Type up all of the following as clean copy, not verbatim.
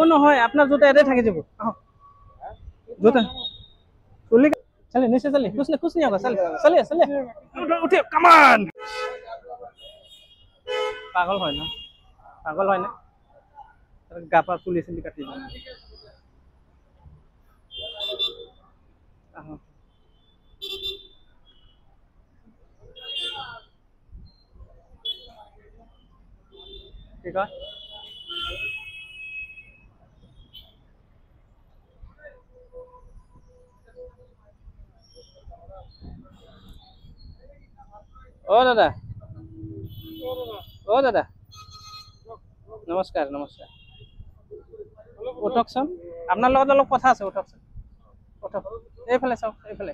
একো নহয় আপনার জুতা এটাই থাকি যাব জুতা চলি চলে নিচে চলে कुछ नहीं होगा चले चले उठे कमान पागल হয় না पागल হয় না গাপা চুলি চুলি কাটি যায় ঠিক আছে ও দাদা নমস্কাৰ নমস্কাৰ উঠকচোন আপোনাৰ লগত অলপ কথা আছে উঠকচোন উঠক এইফালে চাওক এইফালে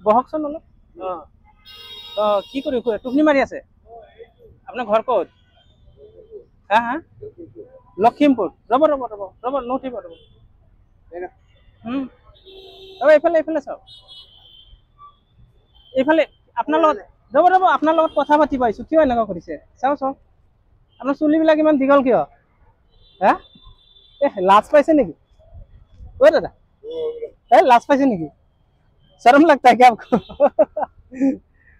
বহকচোন অলপ কি কৰি টোপনি মাৰি আছে আপোনাৰ ঘৰ ক'ত হা হা লখিমপুৰ ৰ'ব ৰ'ব ৰ'ব ৰ'ব নুঠিব ৰ'ব ৰ'ব এইফালে এইফালে চাওক এইফালে আপোনাৰ লগত ৰ'ব আপোনাৰ লগত কথা পাতিব আহিছোঁ কিয় এনেকুৱা কৰিছে চাওক চাওক আপোনাৰ চুলিবিলাক ইমান দীঘল কিয় হা লাজ পাইছে নেকি ঐ দাদা लाज पाइसे नहीं शर्म लगता है क्या आपको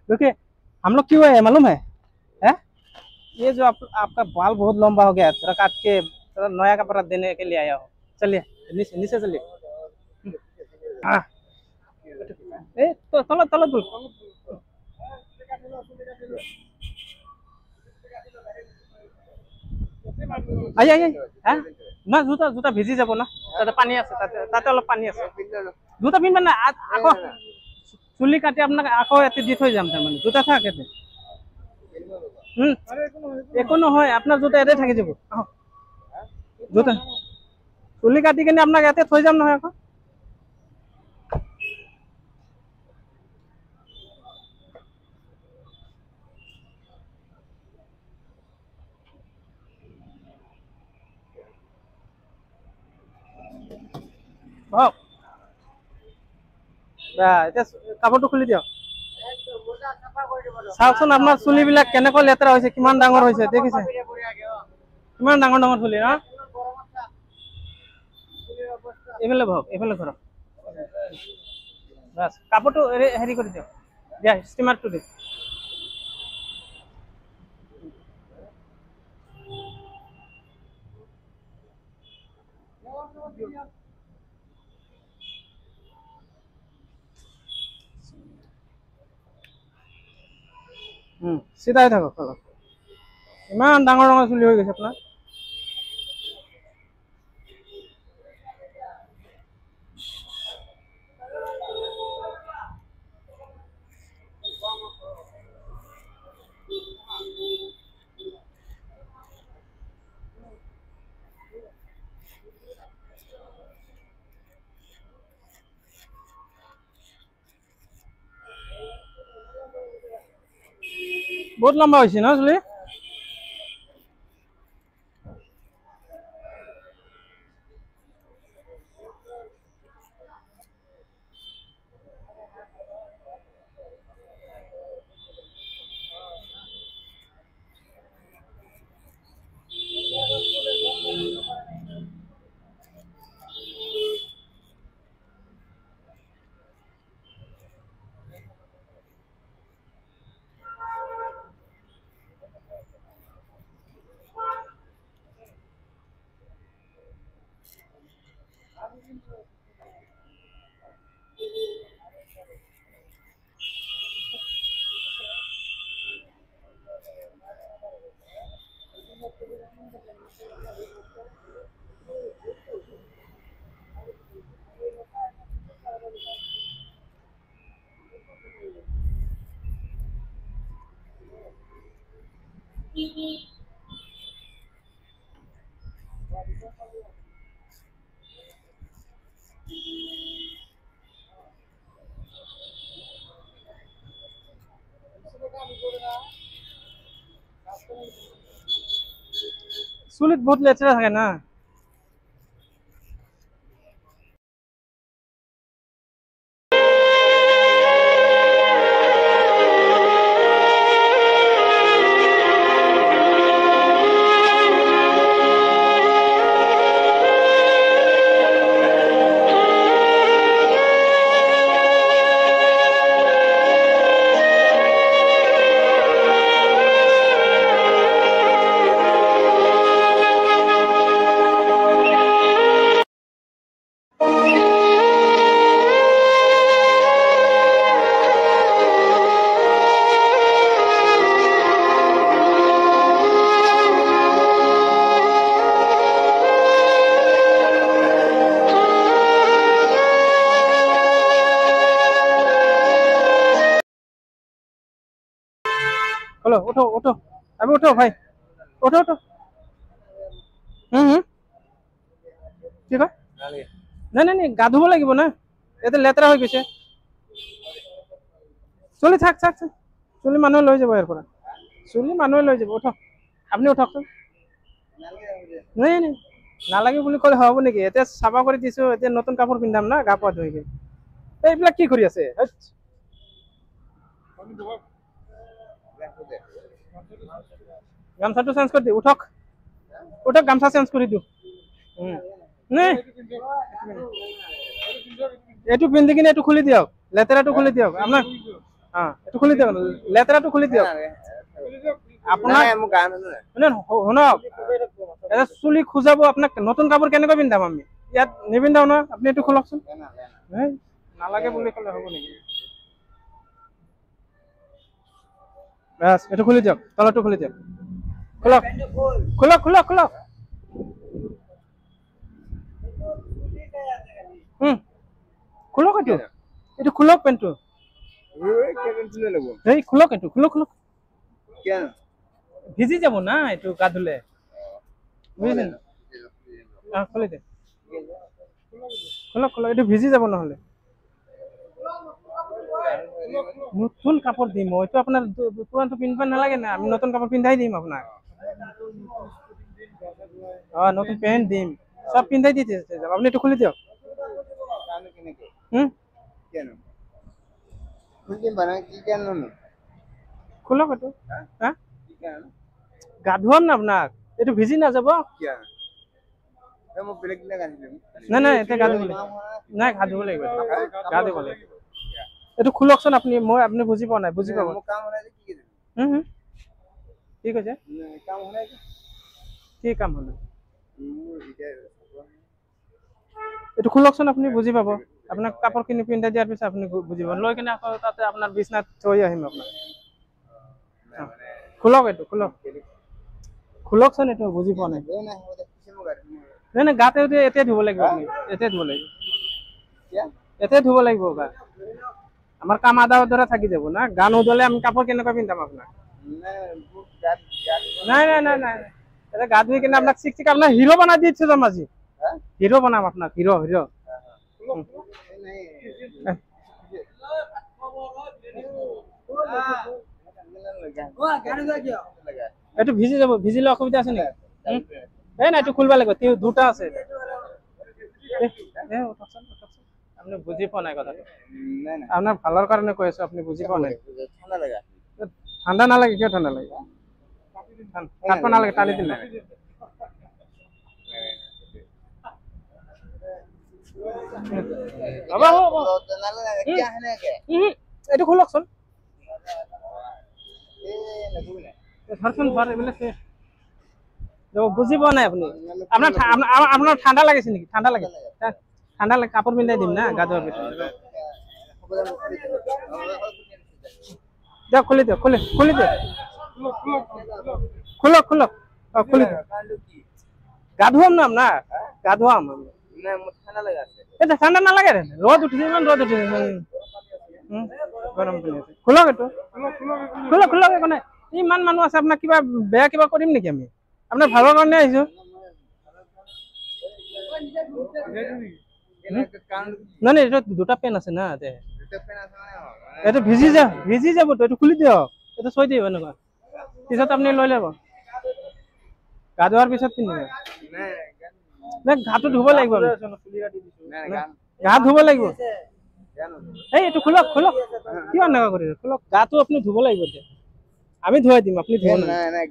देखिए हम लोग क्यों है मालूम है ये जो आपका बाल बहुत लंबा हो गया थोड़ा काट के थोड़ा नया कपड़ा देने के लिए आया हो चलिए नीचे चलिए हाँ तलो तलो दूर आइए आइए हाँ ना जूता जूता भिजी যাব না তাতে পানী আছে তাতে অলপ পানী আছে জুতা পিনবা না আকৌ চুলি কাটি আপোনাক আকৌ এতে দি থৈ যাম তাৰমানে জুতা থাক এতে একো নহয় আপোনাৰ জুতা এতে থাকি যাব জুতা চুলি কাটি কিনে আপোনাক এতে থৈ যাম নহয় আকৌ হওক এতিয়া কাপোৰটো খুলি দিয়ক চাওকচোন আপোনাৰ চুলিবিলাক কেনেকৈ লেতেৰা হৈছে কিমান ডাঙৰ হৈছে দেখিছে কিমান ডাঙৰ ডাঙৰ চুলি না এইফালে বহক এইফালে ঘৰক বাছ কাপোৰটো হেৰি কৰি দিয়ক দিয়া ষ্টিমাৰটো দিয়ক চিধাই থাকক ইমান ডাঙৰ ডাঙৰ চুলি হৈ গৈছে আপোনাৰ बहुत लंबा হৈছে না চুলি চুলিত বহুত লেতেৰা থাকে না উঠো উঠো আবে উঠো ভাই উঠো উঠো হুম কি কয় নাই নাই নাই গা ধুব লাগিব না এতে লেতেৰা হৈ গৈছে চলি থাক থাক থাক। চলি মানুহে লৈ যাব ইয়াৰ পৰা চলি মানুহে লৈ যাব উঠক আপুনি উঠকচোন নাই নাই নালাগে বুলি ক'লে হ'ব নেকি এতিয়া চাফা কৰি দিছো এতিয়া নতুন কাপোৰ পিন্ধাম না গা পা ধুই কিনে এইবিলাক কি কৰি আছে হেৎ। গামছাটো চেঞ্জ কৰি দিওঁ উঠক উঠক গামছা চেঞ্জ কৰি দিওঁ নাই এইটো পিন্ধি কিনে এইটো খুলি দিয়ক লেতেৰাটো খুলি দিয়ক আপোনাৰ এইটো খুলি দিয়ক লেতেৰাটো খুলি দিয়ক আপোনাৰ শুনক এটা চুলি খুজাব আপোনাক নতুন কাপোৰ কেনেকৈ পিন্ধাম আমি ইয়াত নিপিন্ধাও ন আপুনি এইটো খোলকচোন নালাগে বুলি ক'লে হ'ব নেকি বাছ এইটো খুলি দিয়ক তলৰটো খুলি দিয়ক খোলক খোলক খোলক খোলক খোলক এইটো এইটো খোলক পেণ্টটো এই খোলক এইটো খোলক খোলক ভিজি যাব না এইটো গা ধুলে বুজিছেন খুলি দে খোলক খোলক এইটো ভিজি যাব নহ'লে নতুন কাপোৰ দিম এইটো আপোনাৰ পুৰাণটো পিন্ধিব নালাগে না আমি নতুন কাপোৰ পিন্ধাই দিম আপোনাক নতুন পেণ্ট দিম সব পিন্ধাই দি যাব আপুনি এইটো খুলি দিয়ক খোলক এইটো গা ধুৱাম না আপোনাক এইটো ভিজি নাযাব নাই নাই এতিয়া গা ধুব লাগিব নাই গা ধুব লাগিব গা ধুব লাগিব এইটো খোলকচোন আপুনি আপুনি বুজি পোৱা নাই বুজি পাব কি কৈছে কি কাম হ'লে এইটো খোলকচোন আপুনি বুজি পাব আপোনাক কাপোৰ কিনি পিন্ধাই দিয়াৰ পিছত আপুনি বুজি পাব লৈ কিনে আকৌ তাতে আপোনাৰ বিচনাত থৈ আহিম আপোনাক খোলক এইটো খোলক খোলকচোন এইটো বুজি পোৱা নাই নাই নাই গাতে এতিয়া ধুব লাগিব আপুনি এতিয়া ধুব লাগিব এতিয়া ধুব লাগিব গা আমাৰ কাম আধা অধৰা থাকি যাব না গা নুধুলে আমি কাপোৰ কেনেকৈ পিন্ধাম আপোনাক নাই নাই নাই নাই এতিয়া গা ধুই কিনে আপোনাক চিক চিক আপোনাক হিৰো বনাই দি থৈ যাম আজি হিৰো বনাম আপোনাক হিৰো হিৰো এইটো ভিজি যাব ভিজিলে অসুবিধা আছে নেকি এই নাই এইটো খুলিব লাগিব দুটা আছে আপুনি বুজি পোৱা নাই কথাটো আপোনাৰ ভালৰ কাৰণে কৈ আছো আপুনি বুজি পোৱা নাই ঠাণ্ডা নালাগে কিয় ঠাণ্ডা লাগে কাটব নালাগে টানি দিলে এইটো খোলকচোন বুজি পোৱা নাই আপুনি আপোনাৰ ঠাণ্ডা লাগিছে নেকি ঠাণ্ডা লাগে ঠাণ্ডা লাগে কাপোৰ পিন্ধাই দিম না গা ধোৱাৰ পিছত দিয়ক খুলি দিয়ক খুলি দিয়ক খোলক খোলক খুলি দিয়ক গা ধুৱাম না আপনাৰ গা ধুৱাম এটা ঠাণ্ডা নালাগে রোদ উঠিছে ইমান রোদ উঠিছে গরম পানী আছে খোলক এইটো খোলক খোলক একো নাই ইমান মানুহ আছে আপোনাক কিবা বেয়া কিবা কৰিম নেকি আমি আপোনাৰ ভালৰ কাৰণে আহিছো নাই নাই এইটো দুটা পেন আছে না এইটো ভিজি যাব তো এইটো খুলি দিয়ক এইটো থৈ দিয়ক এনেকুৱা পিছত আপুনি লৈ ল'ব গা ধোৱাৰ পিছত পিন্ধিব নাই গাটো ধুব লাগিব গা ধুব লাগিব এই এইটো খোলক খোলক কিয় এনেকুৱা কৰিছে খোলক গাটো আপুনি ধুব লাগিব এতিয়া আমি ধুৱাই দিম আপুনি ধুব নাই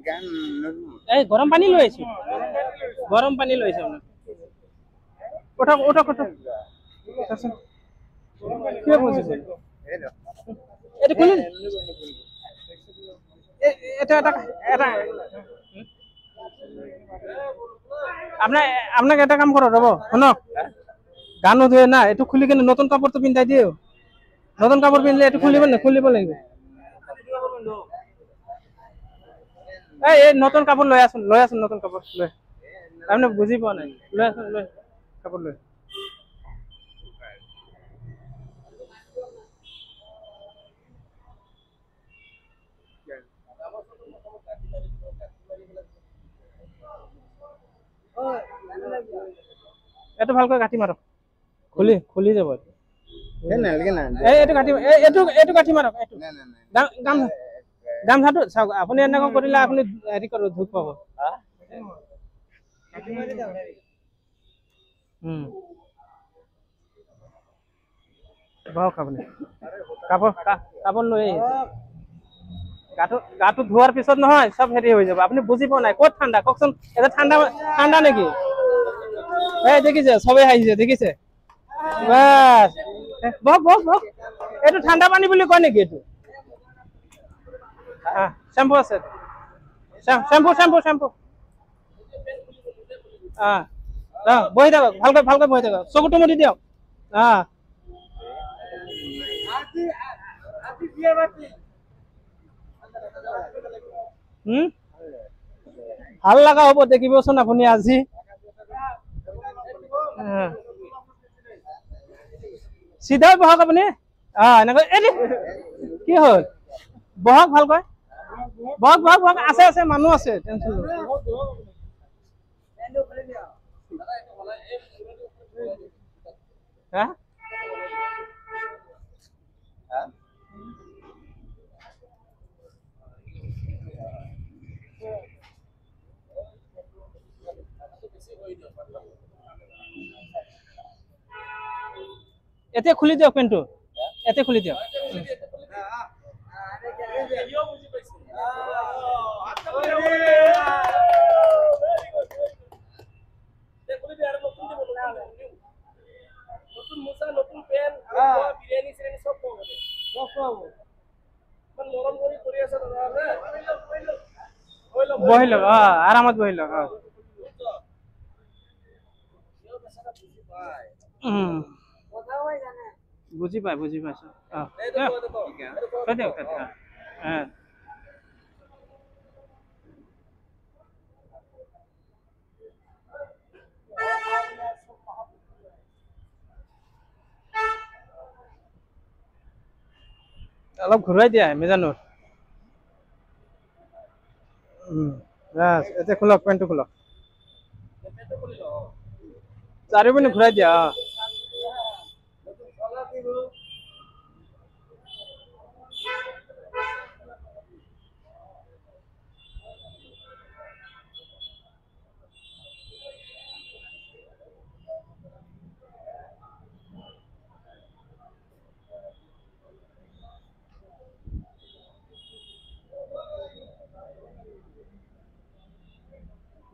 এই গৰম পানী লৈ আহিছো গৰম পানী লৈ আহিছো আপোনাক উঠক উঠক উঠক কিয় বুজিছে এইটো খুলি এটা এটা এটা আপনাক এটা কাম করো রব শুনক গা নুধুয়ে না এইটো খুলি কিনে নতুন কাপড় তো পিন্ধাই দিও নতুন কাপড় পিন্ধিলে এইটো খুলিব লাগিব এই নতুন কাপড় লৈ আসুন নতুন কাপড় লৈ আপনি বুজি পোৱা নাই লৈ আসুন লৈ কাপড় লৈ এইটো ভালকৈ কাটি মাৰক খুলি যাব এইটো কাটি এইটো কাটি মাৰক এইটো গামছাটো চাওক আপুনি এনেকৈ কৰিলে আপুনি হেৰি কৰিব ধুপ পাব বহক আপুনি কাপোৰ লৈ গাটো ধোৱাৰ পিছত নহয় চব হেৰি হৈ যাব আপুনি বুজি পোৱা নাই ক'ত ঠাণ্ডা কওকচোন এটা ঠাণ্ডা নেকি এই দেখিছে চবেই আহিছে দেখিছে বাস বহক এইটো ঠাণ্ডা পানী বুলি কয় নেকি এইটো শ্যাম্পু আছে শ্যাম্পু বহি থাকক ভালকৈ বহি থাকক চকুটো মুদি দিয়ক ভাল লগা হ'ব দেখিবচোন আপুনি আজি চিধাই বহক আপুনি এনেকৈ কি হ'ল বহক ভালকৈ বহক আছে মানুহ আছে টেনচন এতিয়া খুলি দিয়ক পেনটো এতিয়া খুলি দিয়ক বহি লওক আৰামত বহি লওক বুজি পাইছো অলপ ঘূৰাই দিয়া মেজানুৰ এতিয়া খোলক পেণ্টটো খোলক চাৰিপিনে ঘূৰাই দিয়া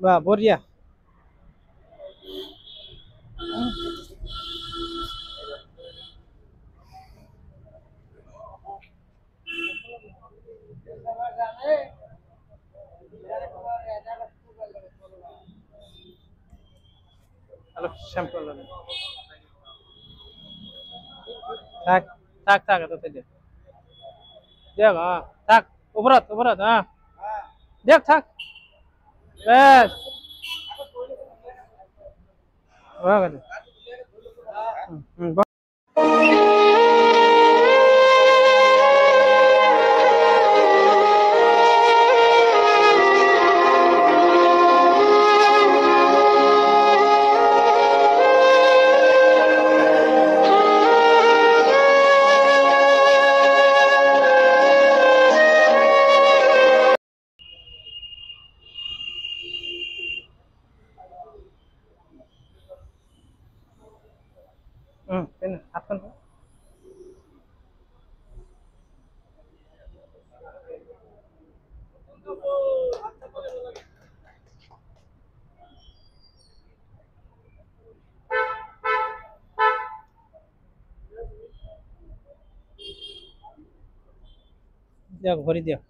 বাহ বঢ়িয়া অলপ শ্যাম্পু থাক এটাতে দিয়ক থাক ওপৰত দিয়ক থাক হাতখন দিয়ক ভৰি দিয়ক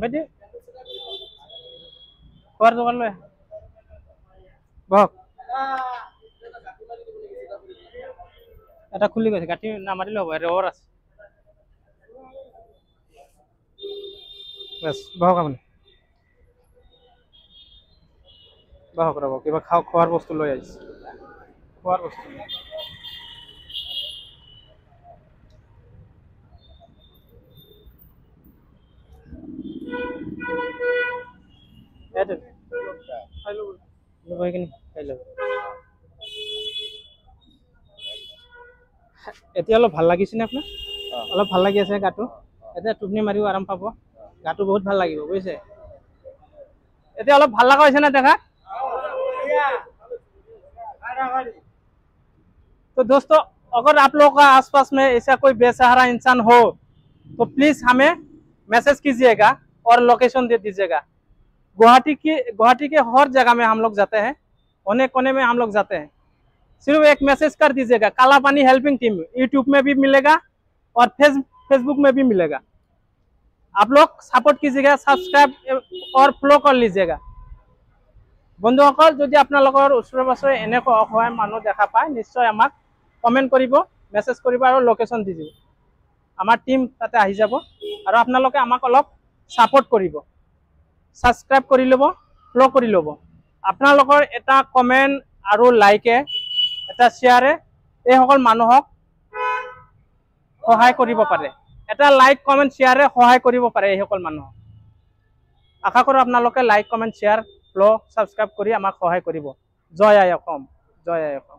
বেটি খোৱাৰ যোগাৰ লৈ বহক এটা খুলি গৈছে, গাঁঠি নামাৰিলে হ'ব, ৰেৱাৰ আছে। বাছ বহক আপুনি, বহক, ৰ'ব কিবা খোৱাৰ বস্তু লৈ আহিছে, খোৱাৰ বস্তু। এতিয়া অলপ ভাল লাগিছে নে আপোনাৰ? অলপ ভাল লাগি আছে গাটো? এতিয়া টোপনি মাৰিও আৰাম পাব, গাটো বহুত ভাল লাগিব বুজিছে। এতিয়া অলপ ভাল লগা হৈছে না দেখা? तो दोस्तों, अगर आप लोगों का आसपास में ऐसा कोई बेसहारा इंसान हो तो प्लीज हमें मैसेज कीजिएगा और लोकेशन दे दीजिएगा। गुवाहाटी के हर जगह में हम लोग जाते हैं, कोने कोने में हम लोग जाते हैं। सिर्फ एक मैसेज कर दीजिएगा, काला पानी हेल्पिंग टीम, यूट्यूब में भी मिलेगा और फेसबुक में भी मिलेगा। आप लोग सपोर्ट कीजिएगा, सब्सक्राइब और फॉलो कर लीजिएगा। বন্ধুসকল, যদি আপোনালোকৰ ওচৰে পাছৰে এনেকুৱা অসহায় মানুহ দেখা পায় নিশ্চয় আমাক কমেণ্ট কৰিব, মেছেজ কৰিব আৰু লোকেশ্যন দি দিব। আমাৰ টিম তাতে আহি যাব আৰু আপোনালোকে আমাক অলপ ছাপোৰ্ট কৰিব, ছাবস্ক্ৰাইব কৰি ল'ব, ফ'ল' কৰি ল'ব। আপোনালোকৰ এটা কমেণ্ট আৰু লাইকে, এটা শ্বেয়াৰে এইসকল মানুহক সহায় কৰিব পাৰে। এটা লাইক কমেণ্ট শ্বেয়াৰে সহায় কৰিব পাৰে এইসকল মানুহক। আশা কৰোঁ আপোনালোকে like comment share follow' subscribe কৰি আমাক সহায় কৰিব। জয় আই অসম, জয় আই অসম।